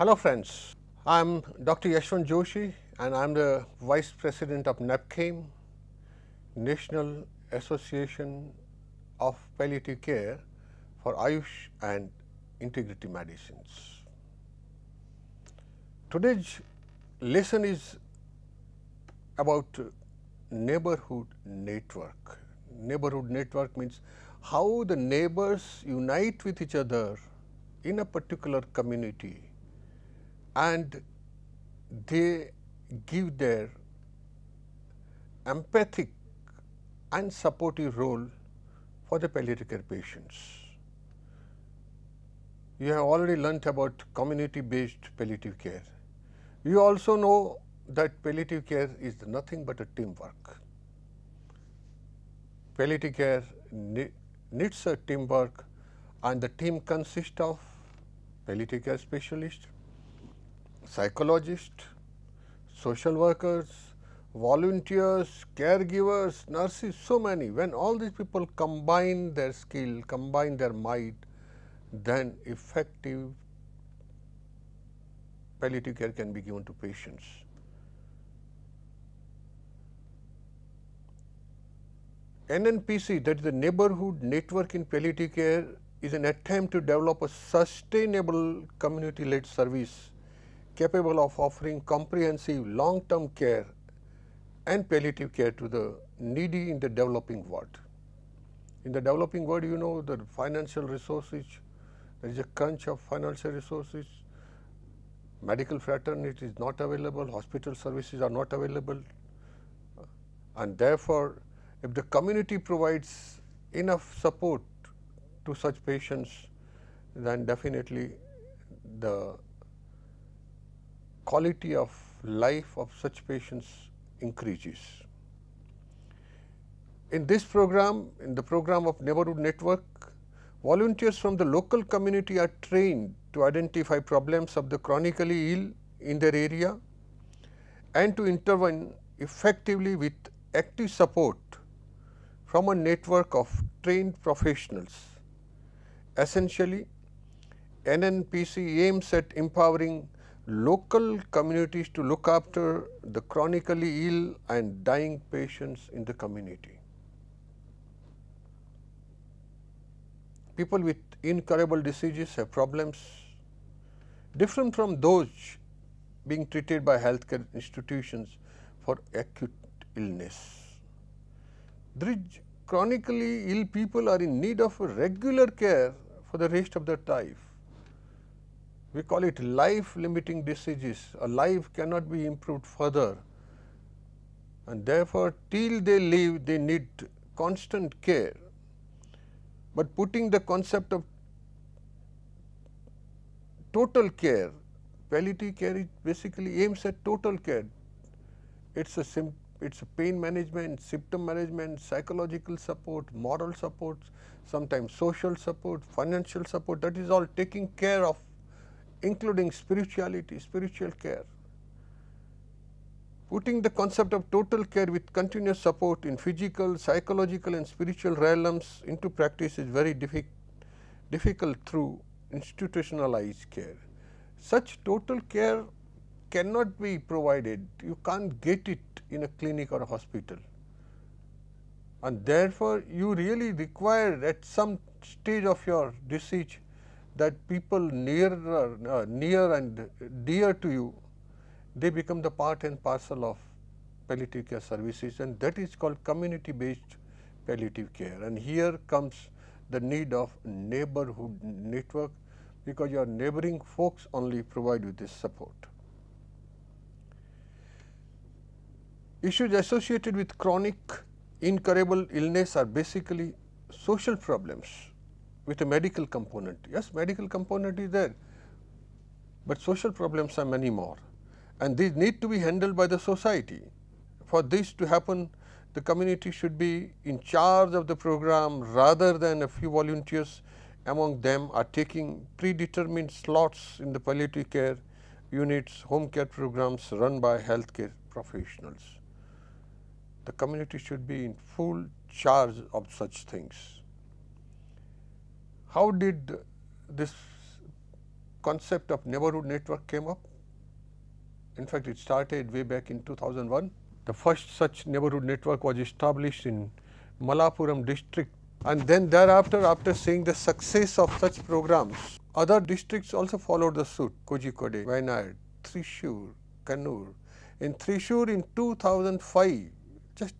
Hello friends, I am Dr. Yashwant Joshi and I am the Vice President of NAPCAIM, National Association of Palliative Care for Ayush and Integrative Medicines. Today's lesson is about neighborhood network. Neighborhood network means how the neighbors unite with each other in a particular community and they give their empathic and supportive role for the palliative care patients. You have already learnt about community based palliative care. You also know that palliative care is nothing but a teamwork. Palliative care needs a teamwork and the team consists of palliative care specialist, psychologist, social workers, volunteers, caregivers, nurses, so many. When all these people combine their skill, combine their might, then effective palliative care can be given to patients. NNPC, that is the Neighborhood Network in Palliative Care, is an attempt to develop a sustainable community-led service capable of offering comprehensive long-term care and palliative care to the needy in the developing world. In the developing world, you know, the financial resources, there is a crunch of financial resources, medical fraternity is not available, hospital services are not available, and therefore, if the community provides enough support to such patients, then definitely the quality of life of such patients increases. In this program, in the program of Neighborhood Network, volunteers from the local community are trained to identify problems of the chronically ill in their area and to intervene effectively with active support from a network of trained professionals. Essentially, NNPC aims at empowering local communities to look after the chronically ill and dying patients in the community. People with incurable diseases have problems different from those being treated by healthcare institutions for acute illness. These chronically ill people are in need of regular care for the rest of their life. We call it life-limiting diseases. A life cannot be improved further, and therefore, till they live, they need constant care. But putting the concept of total care, palliative care is basically aims at total care. It's a pain management, symptom management, psychological support, moral support, sometimes social support, financial support. That is all taking care of, including spirituality, spiritual care. Putting the concept of total care with continuous support in physical, psychological and spiritual realms into practice is very difficult through institutionalized care. Such total care cannot be provided. You can't get it in a clinic or a hospital. And therefore, you really require at some stage of your disease that people near and dear to you, they become the part and parcel of palliative care services, and that is called community based palliative care. And here comes the need of neighborhood network, because your neighboring folks only provide you this support. Issues associated with chronic incurable illness are basically social problems with a medical component. Yes, medical component is there, but social problems are many more, and these need to be handled by the society. For this to happen, the community should be in charge of the program rather than a few volunteers among them are taking predetermined slots in the palliative care units, home care programs run by healthcare professionals. The community should be in full charge of such things. How did this concept of neighborhood network came up. In fact, it started way back in 2001. The first such neighborhood network was established in Malapuram district, and then thereafter, after seeing the success of such programs, other districts also followed the suit. Kozhikode, Wayanad, Thrissur, Kannur. In Thrissur in 2005, just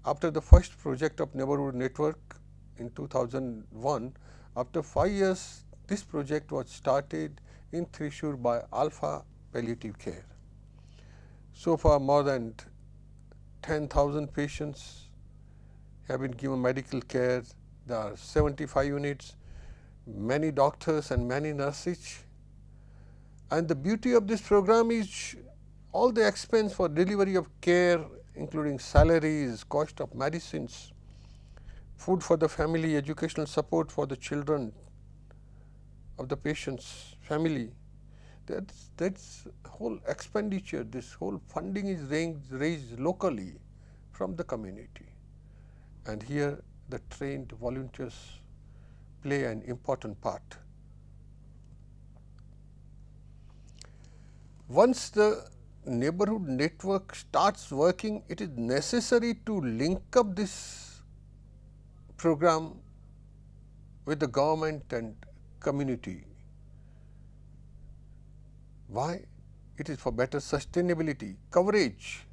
after the first project of neighborhood network in 2001, after 5 years, this project was started in Thrissur by Alpha Palliative Care. So far, more than 10,000 patients have been given medical care. There are 75 units, many doctors and many nurses. And the beauty of this program is all the expense for delivery of care, including salaries, cost of medicines, food for the family, educational support for the children of the patient's family. That's whole expenditure, this whole funding is raised locally from the community. And here the trained volunteers play an important part. Once the neighborhood network starts working, it is necessary to link up this program with the government and community. Why? It is for better sustainability, coverage,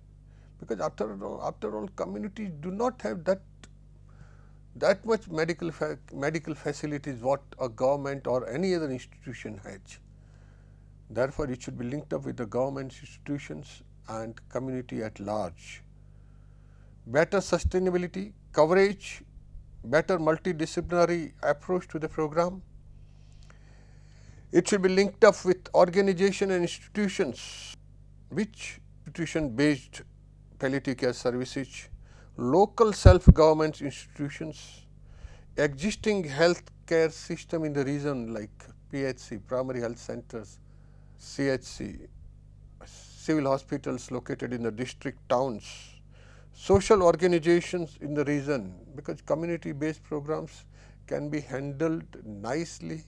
because after all communities do not have that much medical facilities what a government or any other institution has. Therefore, it should be linked up with the government institutions and community at large. Better sustainability, coverage, better multidisciplinary approach to the program. It should be linked up with organization and institutions, which institution-based palliative care services, local self-government institutions, existing health care system in the region like PHC, primary health centers, CHC, civil hospitals located in the district towns, social organizations in the region, because community-based programs can be handled nicely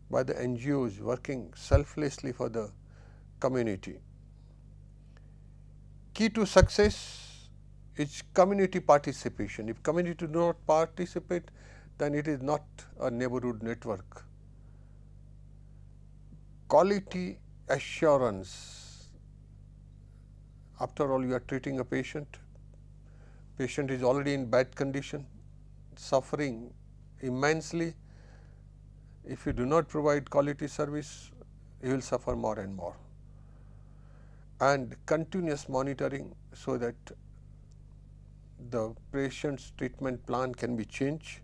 by the NGOs working selflessly for the community. Key to success is community participation. If community do not participate, then it is not a neighborhood network. Quality assurance. After all, you are treating a patient. Patient is already in bad condition, suffering immensely. If you do not provide quality service, you will suffer more and more. And continuous monitoring so that the patient's treatment plan can be changed.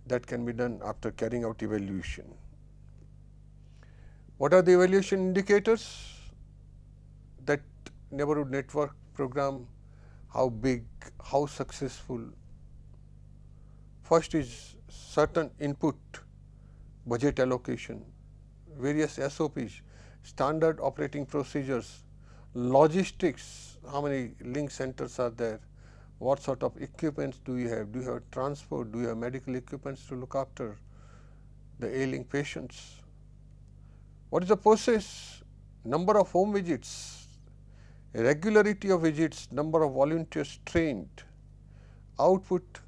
That can be done after carrying out evaluation. What are the evaluation indicators? That neighborhood network program, how big, how successful. First is certain input, budget allocation, various SOPs, standard operating procedures, logistics, how many link centers are there, what sort of equipments do you have transport, do you have medical equipments to look after the ailing patients. What is the process? Number of home visits, regularity of visits, number of volunteers trained, output,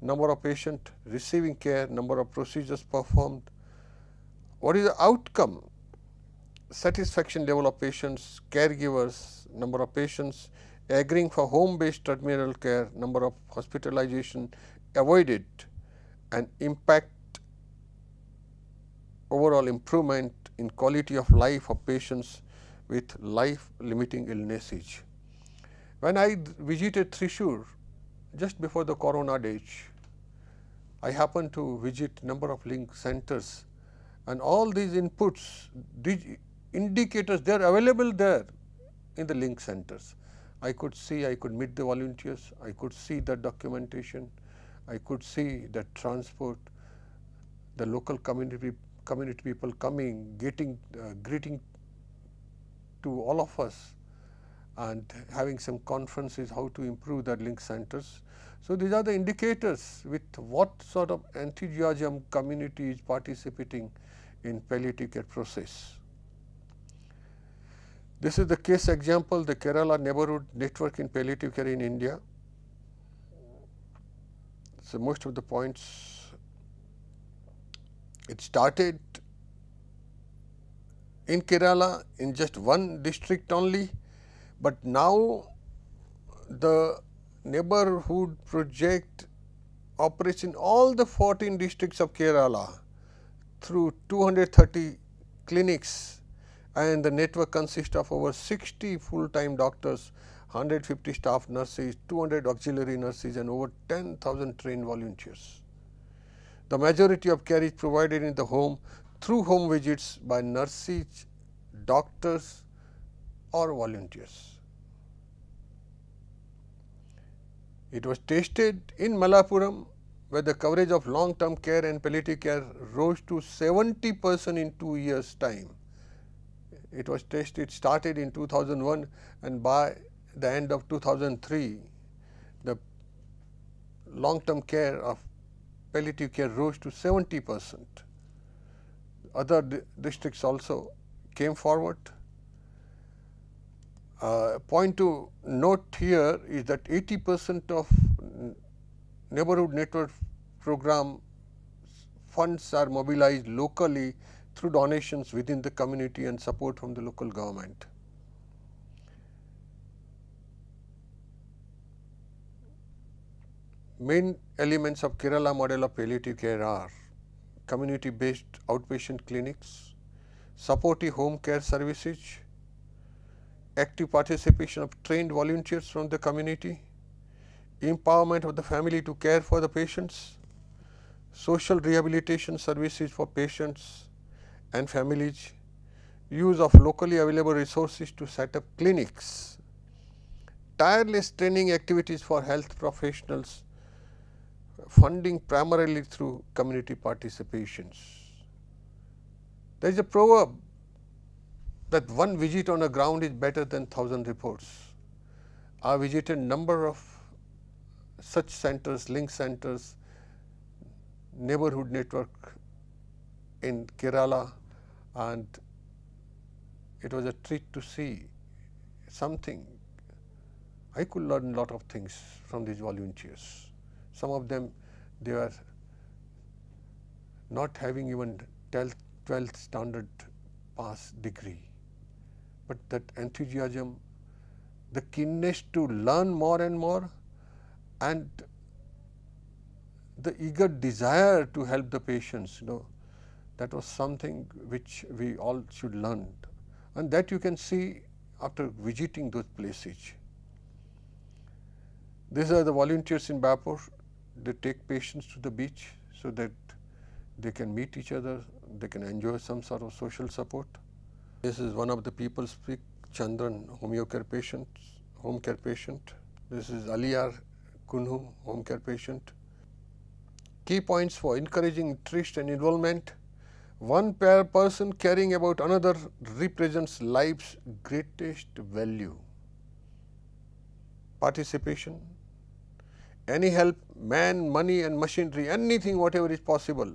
number of patients receiving care, number of procedures performed. What is the outcome? Satisfaction level of patients, caregivers, number of patients agreeing for home-based terminal care, number of hospitalization avoided, and impact overall improvement in quality of life of patients with life-limiting illnesses. When I visited Thrissur just before the corona days, I happened to visit number of link centers, and all these inputs, these indicators, they are available there in the link centers. I could see, I could meet the volunteers, I could see the documentation, I could see the transport, the local community people coming, greeting to all of us, and having some conferences how to improve the link centers. So, these are the indicators with what sort of enthusiasm community is participating in palliative care process. This is the case example, the Kerala neighborhood network in palliative care in India. So most of the points, it started in Kerala in just one district only, but now the neighborhood project operates in all the 14 districts of Kerala through 230 clinics, and the network consists of over 60 full-time doctors, 150 staff nurses, 200 auxiliary nurses and over 10,000 trained volunteers. The majority of care is provided in the home through home visits by nurses, doctors or volunteers. It was tested in Malappuram, where the coverage of long-term care and palliative care rose to 70% in 2 years' time. It was tested, started in 2001, and by the end of 2003, the long-term care of palliative care rose to 70%. Other districts also came forward. Point to note here is that 80% of neighborhood network program funds are mobilized locally through donations within the community and support from the local government. Main elements of Kerala model of palliative care are community based outpatient clinics, supportive home care services, active participation of trained volunteers from the community, empowerment of the family to care for the patients, social rehabilitation services for patients and families, use of locally available resources to set up clinics, tireless training activities for health professionals, funding primarily through community participations. There is a proverb that one visit on a ground is better than 1,000 reports. I visited number of such centers, link centers, neighborhood network in Kerala, and it was a treat to see something. I could learn a lot of things from these volunteers. Some of them, they were not having even 12th standard pass degree, but that enthusiasm, the keenness to learn more and more, and the eager desire to help the patients, that was something which we all should learn, and that you can see after visiting those places. These are the volunteers in Baipur. They take patients to the beach so that they can meet each other, they can enjoy some sort of social support. This is one of the people speak, Chandran, home care patient. This is Aliyar Kunhu, home care patient. Key points for encouraging interest and involvement. One person caring about another represents life's greatest value. Participation. Any help, man, money and machinery, anything whatever is possible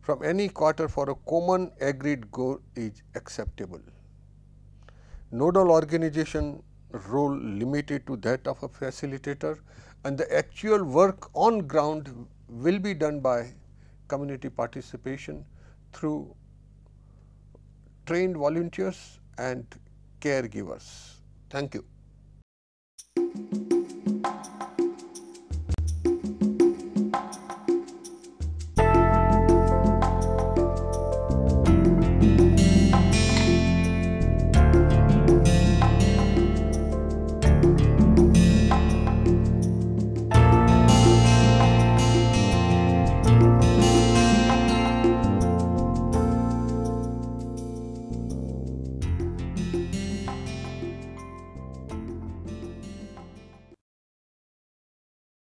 from any quarter for a common agreed goal is acceptable. Nodal organization role limited to that of a facilitator, and the actual work on ground will be done by community participation through trained volunteers and caregivers. Thank you.